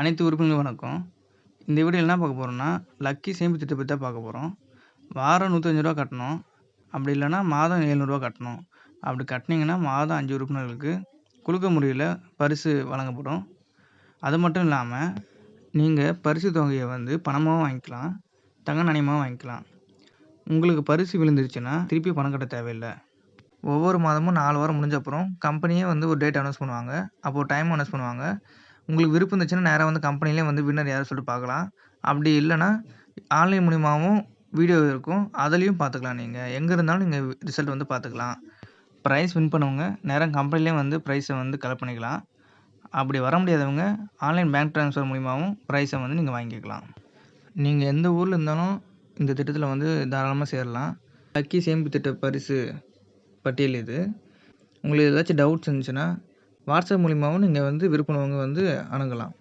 அனைத்து உறுப்பினர்களுக்கும் வணக்கம். இந்த வீடியோல என்ன பார்க்க போறோம்னா, லக்கி சேமிப்பு திட்டத்த பத்தி தான் பார்க்க போறோம். வாரம் ரூ. 105 கட்டணும். அப்படி இல்லன்னா மாதம் ரூ. 700 கட்டணும். அப்படி கட்டுனீங்கன்னா மாதம் 5 உறுப்பினர்களுக்கு குலுக்க முறையில பரிசு வழங்கப்படும். அது மட்டும் இல்லாம, நீங்க பரிசு தொகைய வந்து பணமாவும் வாங்கிக்கலாம், தங்க நாணயமாவும் வாங்கிக்கலாம். உங்களுக்கு பரிசு விழுந்துருச்சுன்னா, திருப்பி பணம் கட்ட தேவையில்ல. ஒவ்வொரு மாதமும் 4 வாரம் முடிஞ்ச அப்புறம் கம்பெனியே வந்து ஒரு டேட் அனௌன்ஸ் பண்ணுவாங்க. அப்போ டைம் அனௌன்ஸ் பண்ணுவாங்க. உங்களுக்கு விருப்பம் இருந்துச்சுன்னா, நேரா வந்து கம்பெனிலயே வந்து வின்னர் யாருன்னு சொல்லிட்டு பார்க்கலாம். அப்படி இல்லன்னா, ஆன்லைன் மூலியமாவும் வீடியோ இருக்கும். அதுலயும் பார்த்துக்கலாம் நீங்க. எங்க இருந்தாலும் நீங்க ரிசல்ட் வந்து பார்த்துக்கலாம். பிரைஸ் வின் பண்ணவங்க நேரா கம்பெனிலயே வந்து பிரைஸ வந்து கலெக்ட் பண்ணிக்கலாம். அப்படி வர முடியாதவங்க, ஆன்லைன் பேங்க் ட்ரான்ஸ்ஃபர் மூலியமாவும் பிரைஸ வந்து நீங்க வாங்கிக்கலாம். நீங்க எந்த ஊர்ல இருந்தாலும் இந்த திட்டத்துல வந்து தாராளமா சேரலாம். லக்கி சேமிப்பு திட்ட பரிசு பட்டியல் இது. உங்களுக்கு ஏதாச்சும் டவுட்ஸ் இருந்துச்சுன்னா, வாட்ஸ்அப் மூலியமாவும் நீங்க வந்து விருப்பமுள்ளவங்க வந்து அணுகலாம்.